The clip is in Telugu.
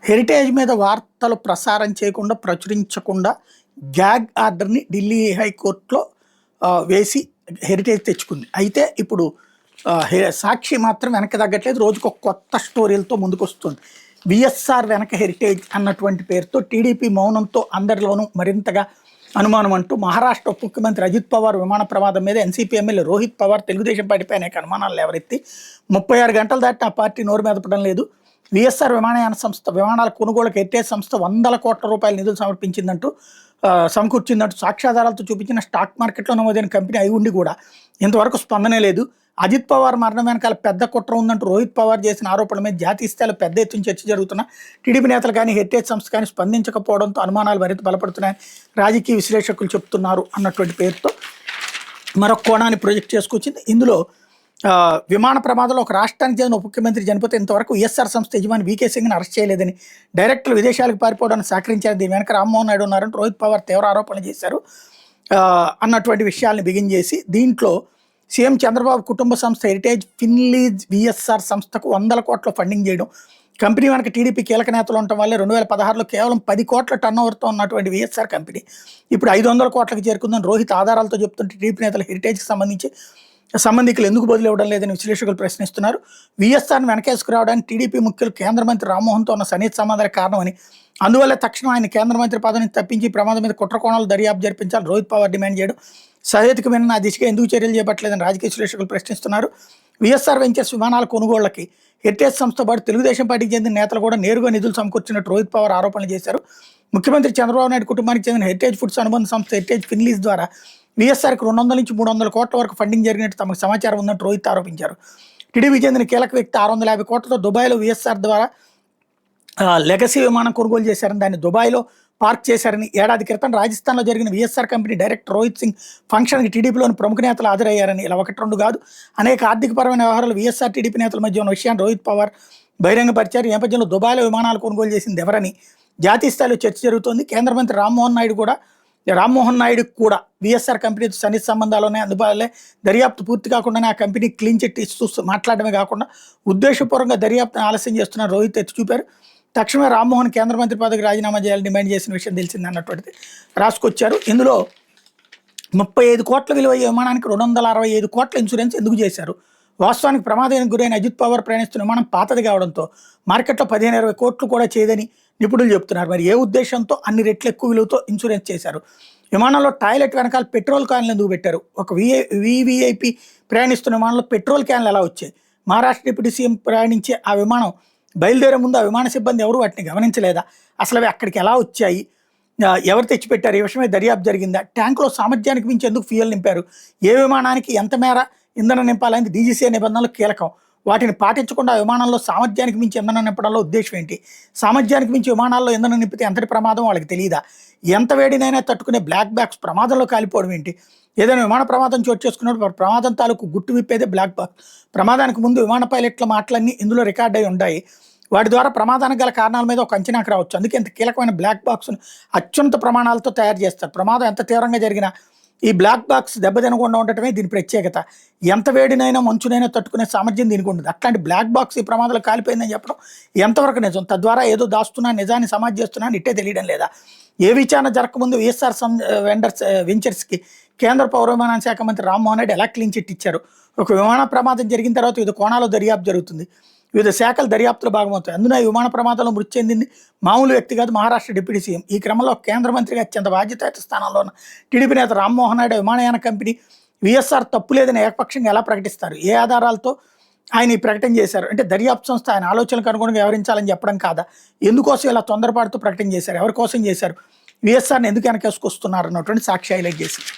హెరిటేజ్ మీద వార్తలు ప్రసారం చేయకుండా, ప్రచురించకుండా గ్యాగ్ ఆర్డర్‌ని ఢిల్లీ హైకోర్టులో వేసి హెరిటేజ్ తెచ్చుకుంది. అయితే ఇప్పుడు సాక్షి మాత్రం వెనక్కి తగ్గట్లేదు. రోజుకొక కొత్త స్టోరీలతో ముందుకొస్తుంది. వీఎస్ఆర్ వెనక హెరిటేజ్ అన్నటువంటి పేరుతో టీడీపీ మౌనంతో అందరిలోనూ మరింతగా అనుమానం అంటూ మహారాష్ట్ర ఉప ముఖ్యమంత్రి అజిత్ పవార్ విమాన ప్రమాదం మీద ఎన్సీపీ ఎమ్మెల్యే రోహిత్ పవార్ తెలుగుదేశం పార్టీపై అనేక అనుమానాలు లేవనెత్తి 36 గంటలు దాటి ఆ పార్టీ నోరు మెదపడం లేదు. వీఎస్ఆర్ విమానయాన సంస్థ విమానాల కొనుగోలుకు హెరిటేజ్ సంస్థ 100 కోట్ల రూపాయల నిధులు సమకూర్చిందంటూ సాక్ష్యాధారాలతో చూపించిన స్టాక్ మార్కెట్లో నమోదైన కంపెనీ అయి ఉండి కూడా ఇంతవరకు స్పందనే లేదు. అజిత్ పవార్ మరణం వెనకాల పెద్ద కుట్ర ఉందంటూ రోహిత్ పవార్ చేసిన ఆరోపణల మీద జాతీయ స్థాయిలో పెద్ద ఎత్తున చర్చ జరుగుతున్న టీడీపీ నేతలు కానీ హెరిటేజ్ సంస్థ కానీ స్పందించకపోవడంతో అనుమానాలు మరింత బలపడుతున్నాయని రాజకీయ విశ్లేషకులు చెప్తున్నారు అన్నటువంటి పేరుతో మరొక కోణాన్ని ప్రొజెక్ట్ చేసుకొచ్చింది. ఇందులో విమాన ప్రమాదంలో ఒక రాష్ట్రానికి చెందిన ఉప ముఖ్యమంత్రి చనిపోతే ఇంతవరకు ఈఎస్ఆర్ సంస్థ యజమాని వీకే సింగ్ని అరెస్ట్ చేయలేదని, డైరెక్టర్లు విదేశాలకు పారిపోవడానికి సహకరించారు, దీని వెనక రామ్మోహన్ నాయుడు ఉన్నారని రోహిత్ పవార్ తీవ్ర ఆరోపణలు చేశారు అన్నటువంటి విషయాల్ని బిగిన్ చేసి దీంట్లో సీఎం చంద్రబాబు కుటుంబ సంస్థ హెరిటేజ్ ఫిన్లీజ్ వీఎస్ఆర్ సంస్థకు 100 కోట్ల ఫండింగ్ చేయడం, కంపెనీ వెనక టీడీపీ కీలక నేతలు ఉండటం వల్ల 2016లో కేవలం 10 కోట్ల టర్నోవర్తో ఉన్నటువంటి వీఎస్ఆర్ కంపెనీ ఇప్పుడు 500 కోట్లకు చేరుకుందని రోహిత్ ఆధారాలతో చెప్తుంటే టీడీపీ నేతలు హెరిటేజ్కి సంబంధికులు ఎందుకు బదులు ఇవ్వడం లేదని విశ్లేషకులు ప్రశ్నిస్తున్నారు. వీఎస్ఆర్ని వెనకేసుకురావడానికి టీడీపీ ముఖ్యులు కేంద్ర మంత్రి రామ్మోహన్తో ఉన్న సన్నిహిత సంబంధాల కారణమని, అందువల్ల తక్షణం ఆయన కేంద్ర మంత్రి పదవిని తప్పించి ప్రమాదం మీద కుట్ర కోణాలు దర్యాప్తు జరిపించాలని రోహిత్ పవార్ డిమాండ్ చేయడం, సహేతుకమైన ఆ దిశగా ఎందుకు చర్యలు చేపట్టలేదని రాజకీయ విశ్లేషకులు ప్రశ్నిస్తున్నారు. వీఎస్ఆర్ వెంచర్స్ విమానాల కొనుగోళ్లకి హెరిటేజ్ సంస్థ పాటు తెలుగుదేశం పార్టీకి చెందిన నేతలు కూడా నేరుగా నిధులు సమకూర్చినట్టు రోహిత్ పవార్ ఆరోపణలు చేశారు. ముఖ్యమంత్రి చంద్రబాబు నాయుడు కుటుంబానికి చెందిన హెరిటేజ్ ఫుడ్స్ అనుబంధ సంస్థ హెరిటేజ్ ఫిన్లీజ్ ద్వారా వీఎస్ఆర్కి 200 నుంచి 300 కోట్ల వరకు ఫండింగ్ జరిగినట్టు తమకు సమాచారం ఉందంటూ రోహిత్ ఆరోపించారు. టీడీపీ చెందిన కీలక వ్యక్తి 650 కోట్లతో దుబాయ్లో వీఎస్ఆర్ ద్వారా లెగసీ విమానం కొనుగోలు చేశారని, దాన్ని దుబాయ్లో పార్క్ చేశారని, ఏడాది క్రితం రాజస్థాన్లో జరిగిన VSR company director Rohit Singh ఫంక్షన్కి టీడీపీలోని ప్రముఖ నేతలు హాజరయ్యారని, ఇలా 1-2 కాదు అనేక ఆర్థికపరమైన వ్యవహారాలు వీఎస్ఆర్ టీడీపీ నేతల మధ్య ఉన్న విషయాన్ని రోహిత్ పవార్ బహిరంగపరిచారు. ఈ నేపథ్యంలో దుబాయ్లో విమానాలు కొనుగోలు చేసింది ఎవరని జాతీయ స్థాయిలో చర్చ జరుగుతోంది. కేంద్ర మంత్రి రామ్మోహన్ నాయుడు కూడా వీఎస్ఆర్ కంపెనీతో సన్నిహిత సంబంధాలు ఉన్నాయి, అందువల్లే దర్యాప్తు పూర్తి కాకుండానే ఆ కంపెనీ క్లీన్ చిట్ ఇస్తూ మాట్లాడమే కాకుండా ఉద్దేశపూర్వకంగా దర్యాప్తును ఆలస్యం చేస్తున్న రోహిత్ ఎత్తి చూపారు. తక్షణమే రామ్మోహన్ కేంద్ర మంత్రి పదవికి రాజీనామా చేయాలని డిమాండ్ చేసిన విషయం తెలిసింది అన్నటువంటిది రాసుకొచ్చారు. ఇందులో 35 కోట్ల విలువయ్యే విమానానికి 265 కోట్ల ఇన్సూరెన్స్ ఎందుకు చేశారు? వాస్తవానికి ప్రమాదానికి గురైన అజిత్ పవార్ ప్రయాణిస్తున్న విమానం పాతది కావడంతో మార్కెట్లో 15-20 కోట్లు కూడా చేయదని నిపుణులు చెప్తున్నారు. మరి ఏ ఉద్దేశంతో అన్ని రెట్లు ఎక్కువ విలువతో ఇన్సూరెన్స్ చేశారు? విమానంలో టాయిలెట్ వెనకాల పెట్రోల్ క్యాన్లు ఎందుకు పెట్టారు? ఒక వీవీఐపీ ప్రయాణిస్తున్న విమానంలో పెట్రోల్ క్యాన్లు ఎలా వచ్చాయి? మహారాష్ట్ర డిప్యూటీ సీఎం ప్రయాణించే ఆ విమానం బయలుదేరే ముందు ఆ విమాన సిబ్బంది ఎవరు వాటిని గమనించలేదా? అసలు అవి అక్కడికి ఎలా వచ్చాయి? ఎవరు తెచ్చిపెట్టారు? ఈ విషయమే దర్యాప్తు జరిగిందా? ట్యాంకులో సామర్థ్యానికి మించి ఎందుకు ఫ్యూయల్ నింపారు? ఏ విమానానికి ఎంత మేర ఇంధనం నింపాలనేది డీజీసీ నిబంధనలు కీలకం. వాటిని పాటించకుండా విమానంలో సామర్థ్యానికి మించి ఇంధనం నింపడంలో ఉద్దేశం ఏంటి? సామర్థ్యానికి మించి విమానాల్లో ఇంధనం నింపితే ఎంతటి ప్రమాదం వాళ్ళకి తెలియదా? ఎంత వేడినైనా తట్టుకునే బ్లాక్ బాక్స్ ప్రమాదంలో కాలిపోవడం ఏంటి? ఏదైనా విమాన ప్రమాదం చోటు చేసుకున్నప్పుడు ప్రమాదం తాలూకు గుట్టు విప్పేదే బ్లాక్ బాక్స్. ప్రమాదానికి ముందు విమాన పైలట్ల మాటలన్నీ ఇందులో రికార్డ్ అయి ఉంటాయి. వాటి ద్వారా ప్రమాదానికి గల కారణాల మీద ఒక అంచనాకు రావచ్చు. అందుకే ఇంత కీలకమైన బ్లాక్ బాక్స్ను అత్యున్నత ప్రమాణాలతో తయారు చేస్తారు. ప్రమాదం ఎంత తీవ్రంగా జరిగినా ఈ బ్లాక్ బాక్స్ దెబ్బతినకుండా ఉండటమే దీని ప్రత్యేకత. ఎంత వేడినైనా మంచునైనా తట్టుకునే సామర్థ్యం దీనికి ఉండదు. అట్లాంటి బ్లాక్ బాక్స్ ఈ ప్రమాదాలు కాలిపోయిందని చెప్పడం ఎంతవరకు నిజం? తద్వారా ఏదో దాస్తున్నా నిజాన్ని సమాజ్ చేస్తున్నా ఇట్టే తెలియడం లేదా? ఏ విచారణ జరగకముందు వీఎస్ఆర్ వెంచర్స్కి కేంద్ర పౌర విమానయాన శాఖ మంత్రి రామ్మోహన్ నాయుడు ఎలా క్లీన్ చిట్ ఇచ్చారు? ఒక విమాన ప్రమాదం జరిగిన తర్వాత వివిధ కోణాల్లో దర్యాప్తు జరుగుతుంది, వివిధ శాఖలు దర్యాప్తులో భాగమవుతాయి. అందున ఈ విమాన ప్రమాదంలో మృతి చెందింది మామూలు వ్యక్తి కాదు, మహారాష్ట్ర డిప్యూటీ సీఎం. ఈ క్రమంలో కేంద్ర మంత్రిగా అత్యంత బాధ్యతాయుత స్థానంలో ఉన్న టీడీపీ నేత రామ్మోహన్ నాయుడు విమానయాన కంపెనీ వీఎస్ఆర్ తప్పు లేదని ఏకపక్షంగా ఎలా ప్రకటిస్తారు? ఏ ఆధారాలతో ఆయన ఈ ప్రకటన చేశారు? అంటే దర్యాప్తు సంస్థ ఆయన ఆలోచనలకు అనుగుణంగా వ్యవహరించాలని చెప్పడం కాదా? ఎందుకోసం ఇలా తొందరపాటుతో ప్రకటన చేశారు? ఎవరి కోసం చేశారు? వీఎస్ఆర్ని ఎందుకు వెనకేసుకొస్తున్నారు అన్నటువంటి సాక్షి హైలైట్ చేసింది.